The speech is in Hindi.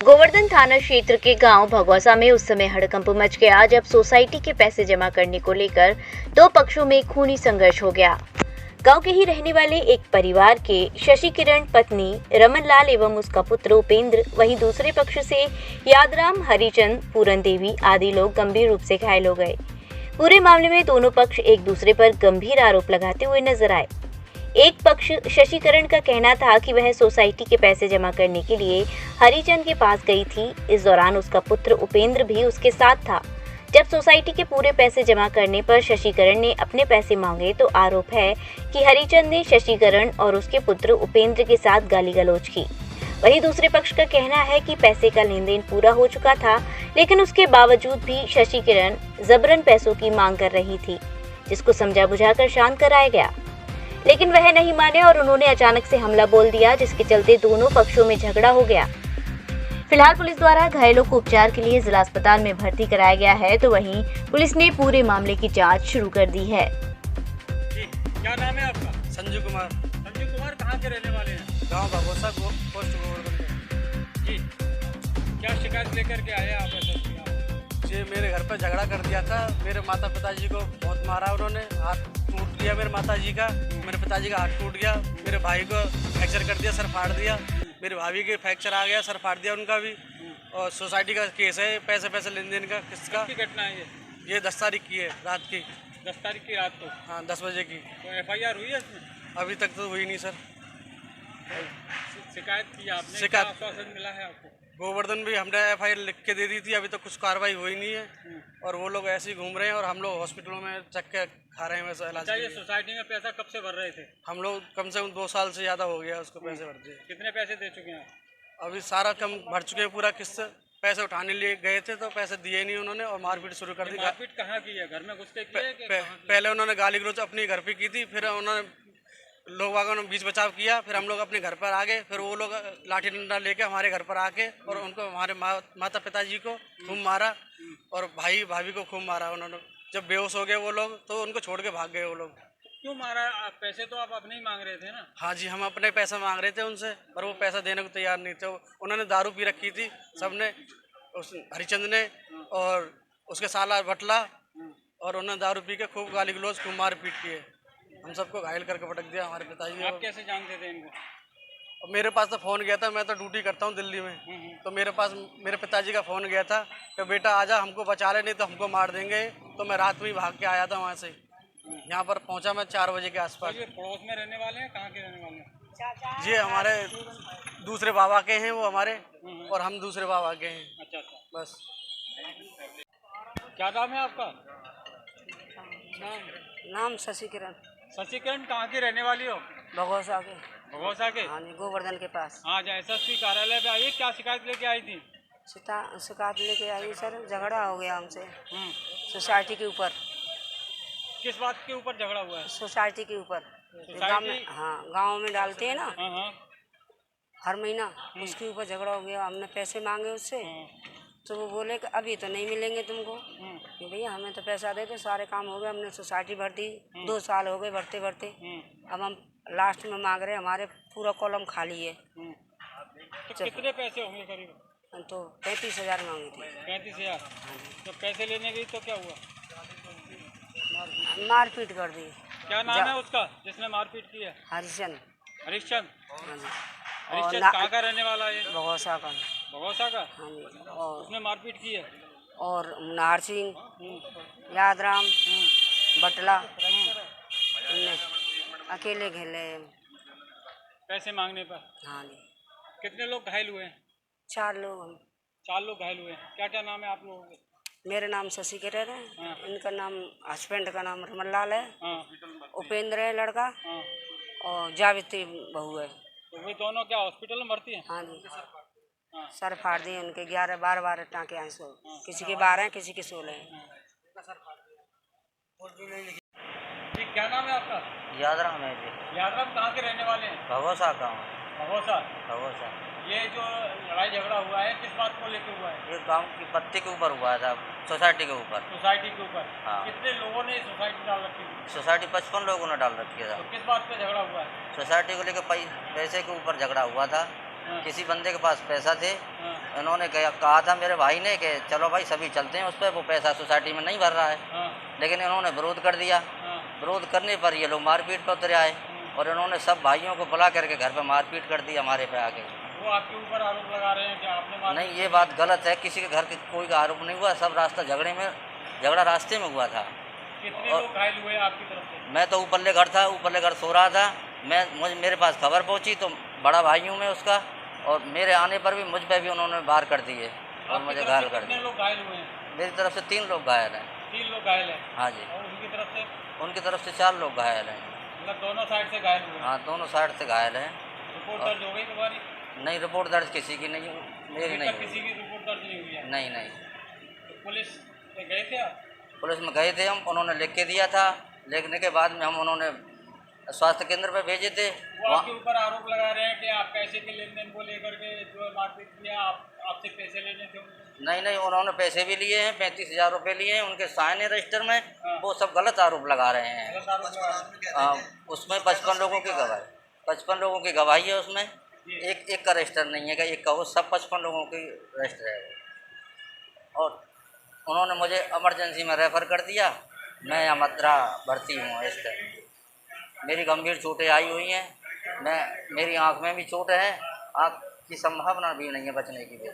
गोवर्धन थाना क्षेत्र के गांव भगौसा में उस समय हड़कंप मच गया जब सोसाइटी के पैसे जमा करने को लेकर दो पक्षों में खूनी संघर्ष हो गया। गांव के ही रहने वाले एक परिवार के शशि किरण पत्नी रमन लाल एवं उसका पुत्र उपेंद्र, वहीं दूसरे पक्ष से यादराम, हरिचंद, पूरन देवी आदि लोग गंभीर रूप से घायल हो गए। पूरे मामले में दोनों पक्ष एक दूसरे पर गंभीर आरोप लगाते हुए नजर आए। एक पक्ष शशि किरण का कहना था कि वह सोसाइटी के पैसे जमा करने के लिए हरिचंद के पास गई थी। इस दौरान उसका पुत्र उपेंद्र भी उसके साथ था। जब सोसाइटी के पूरे पैसे जमा करने पर शशि किरण ने अपने पैसे मांगे तो आरोप है कि हरिचंद ने शशि किरण और उसके पुत्र उपेंद्र के साथ गाली गलौज की। वहीं दूसरे पक्ष का कहना है कि पैसे का लेन देन पूरा हो चुका था, लेकिन उसके बावजूद भी शशि किरण जबरन पैसों की मांग कर रही थी, जिसको समझा बुझाकर शांत कराया गया। लेकिन वह नहीं माने और उन्होंने अचानक से हमला बोल दिया, जिसके चलते दोनों पक्षों में झगड़ा हो गया। फिलहाल पुलिस द्वारा घायलों को उपचार के लिए जिला अस्पताल में भर्ती कराया गया है, तो वहीं पुलिस ने पूरे मामले की जांच शुरू कर दी है। जी, क्या नाम है आपका? संजू कुमार। संजू कुमार कहाँ के रहने वाले हैं? गांव भगोसा पोस्ट गोवर्धन। जी, क्या शिकायत लेकर के आए आप? जी, मेरे घर पर झगड़ा कर दिया था। मेरे माता पिताजी को बहुत मारा उन्होंने, हाथ टूट दिया मेरे माताजी का, मेरे पिताजी का हाथ टूट गया, मेरे भाई को फ्रैक्चर कर दिया, सर फाड़ दिया, मेरे भाभी के फ्रैक्चर आ गया, सर फाड़ दिया उनका भी। और सोसाइटी का केस है, पैसे लेन देन का। किसका की घटना है ये 10 तारीख की है, रात की। 10 तारीख की रात को? हाँ, 10 बजे की। तो FIR हुई है इसमें? अभी तक तो हुई नहीं सर। शिकायत की आपने? शिकायत क्या आश्वासन मिला है आपको? गोवर्धन भी हमने FIR लिख के दे दी थी, अभी तक कुछ कार्रवाई हुई नहीं है। और वो लोग ऐसे ही घूम रहे हैं और हम लोग हॉस्पिटलों में चक्के खा रहे हैं वैसे इलाज के ये लिए। सोसाइटी में पैसा कब से भर रहे थे? हम लोग कम से कम 2 साल से ज़्यादा हो गया उसको पैसे भरते। कितने पैसे दे चुके हैं? अभी सारा कम भर चुके हैं पूरा किस्त। पैसे उठाने लिए गए थे तो पैसे दिए नहीं उन्होंने और मारपीट शुरू कर दी। मारपीट कहाँ की है? घर में घुस के की है कि कहाँ की? पहले उन्होंने गाली गलौज अपने घर पे की थी, फिर उन्होंने लोग वागों ने बीच बचाव किया, फिर हम लोग अपने घर पर आ गए, फिर वो लोग लाठी डंडा लेके हमारे घर पर आके और उनको हमारे माता पिताजी को खूब मारा और भाई भाभी को खूब मारा उन्होंने। जब बेहोश हो गए वो लोग तो उनको छोड़ के भाग गए वो लोग। क्यों मारा? आप पैसे तो आप अपने ही मांग रहे थे ना? हाँ जी, हम अपने पैसा मांग रहे थे उनसे, पर वो पैसा देने को तैयार नहीं थे। उन्होंने दारू पी रखी थी सबने, उस हरिचंद ने और उसके साला बटला, और उन्होंने दारू पी के खूब गाली गलौज, खूब मार पीट की है। हम सबको घायल करके पटक दिया हमारे पिताजी। आप कैसे जानते थे इनको? और मेरे पास तो फ़ोन गया था, मैं तो ड्यूटी करता हूँ दिल्ली में, तो मेरे पास मेरे पिताजी का फ़ोन गया था कि बेटा आजा, हमको बचा ले, नहीं तो हमको मार देंगे। तो मैं रात में ही भाग के आया था वहाँ से। यहाँ पर पहुँचा मैं 4 बजे के आसपास। ये पड़ोस में रहने वाले हैं? कहाँ के रहने वाले हैं? जी, हमारे दूसरे बाबा के हैं वो हमारे, और हम दूसरे बाबा के हैं। अच्छा, बस। क्या नाम है आपका? नाम शशि किरण। शशि किरण कहाँ की रहने वाली हो? भगोसा के। भगोसा के? हाँ जी, गोवर्धन के पास। हाँ, SSP कार्यालय पे आई। क्या शिकायत लेके आई थी? शिकायत लेके आई सर, झगड़ा हो गया हमसे सोसाइटी के ऊपर। किस बात के ऊपर झगड़ा हुआ है? सोसाइटी के ऊपर। गाँव में, हाँ, गाँव में डालते हैं ना हर महीना, उसके ऊपर झगड़ा हो गया। हमने पैसे मांगे उससे, तो वो बोले कि अभी तो नहीं मिलेंगे तुमको। कि भैया हमें तो पैसा दे दो, सारे काम हो गए, हमने सोसाइटी भर दी, 2 साल हो गए भरते भरते। अब हम लास्ट में मांग रहे हैं, हमारे पूरा कॉलम खाली है। तो कितने पैसे होंगे करीब? तो 35,000 मांगी थी। 35,000? तो पैसे लेने गई तो क्या हुआ? मारपीट कर दी। क्या नाम है उसका जिसने मारपीट की है? हरिचंद। हरिश्चंद? हाँ जी। हरिश्चंद कहाँ का रहने वाला है? भगोसा का। भगोसा का? हाँ जी। और उसने मारपीट की है? और नाहर सिंह, यादराम, बटला, इनने अकेले खेले। पैसे मांगने पर? हाँ जी। कितने लोग घायल हुए हैं? 4 लोग हम। 4 लोग घायल हुए हैं। क्या क्या नाम है आप लोगों के? मेरा नाम शशि किरण है, इनका नाम, हस्बैंड का नाम रमन लाल है, उपेंद्र है लड़का, और जावित्री बहू है। तो वे दोनों क्या हॉस्पिटल में भर्ती हैं? हाँ जी। सर फाड़ दिए उनके, 11-12 टाँके आए। किसी के 12 हैं, किसी के 16 हैं। जी, क्या नाम है आपका? यादराम है जी। यादराम कहाँ के रहने वाले हैं? भगोसा का हूँ। भगोसा? भगोसा। ये जो लड़ाई झगड़ा हुआ है किस बात को लेकर हुआ है? ये गांव की पत्ती के ऊपर हुआ था, सोसाइटी के ऊपर। सोसाइटी के ऊपर? हाँ। कितने लोगों ने सोसाइटी डाल रखी थी? सोसाइटी 55 लोगों ने डाल रखी था। तो किस बात पे झगड़ा हुआ है? सोसाइटी को लेकर पैसे के ऊपर झगड़ा हुआ था। किसी बंदे के पास पैसा थे, हाँ, उन्होंने कहा था मेरे भाई ने कि चलो भाई सभी चलते हैं उस पर, वो पैसा सोसाइटी में नहीं भर रहा है, हाँ, लेकिन इन्होंने विरोध कर दिया। हाँ, विरोध करने पर ये लोग मारपीट पर उतरे आए और इन्होंने सब भाइयों को बुला करके घर पर मारपीट कर दी हमारे पे आके। वो आपके ऊपर आरोप लगा रहे हैं कि आपने मारा। नहीं, ये बात गलत है, किसी के घर के कोई का आरोप नहीं हुआ, सब झगड़ा रास्ते में हुआ था। कितने और- लोग घायल हुए आपकी तरफ से? मैं तो ऊपरले घर सो रहा था, मेरे पास खबर पहुंची तो बड़ा भाई हूँ मैं उसका, और मेरे आने पर भी मुझ पर भी उन्होंने वार कर दिए और आपकी मुझे तरफ घायल से कर कितने दिया। लोग घायल हुए हैं? मेरी तरफ से 3 लोग घायल हैं। 3 लोग घायल हैं। हाँ जी, और उनकी तरफ से उनकी तरफ से 4 लोग घायल हैं। मतलब दोनों साइड से घायल हुए हैं। हाँ, दोनों साइड से घायल हैं। रिपोर्ट दर्ज हो गई तुम्हारी? नहीं, रिपोर्ट दर्ज किसी की नहीं, मेरी अभी नहीं तक किसी हुई। की रिपोर्ट दर्ज नहीं हुई है? नहीं नहीं, तो पुलिस से गए थे आप? पुलिस में गए थे हम, उन्होंने लिख के दिया था, लिखने के बाद में उन्होंने स्वास्थ्य केंद्र पे भेजे थे। वो आपके ऊपर आरोप लगा रहे हैं कि आप पैसे के लेन देन को लेकर के जो है मारपीट किया, आपसे पैसे लेने थे उनको। नहीं, उन्होंने पैसे भी लिए हैं, 35,000 रुपये लिए हैं, उनके साइन है रजिस्टर में। हाँ। वो सब गलत आरोप लगा रहे हैं। गलत आरोप लगा रहे हैं। उसमें 55 लोगों की गवाही, 55 लोगों की गवाही है उसमें। जी। एक का रजिस्टर नहीं है कि एक का, वो सब 55 लोगों की रजिस्टर है। और उन्होंने मुझे इमरजेंसी में रेफ़र कर दिया, मैं यहाँ मद्रा भर्ती हूँ इस टाइम। मेरी गंभीर चोटें आई हुई हैं, मेरी आँख में भी चोट है, आँख की संभावना भी नहीं है बचने की भी।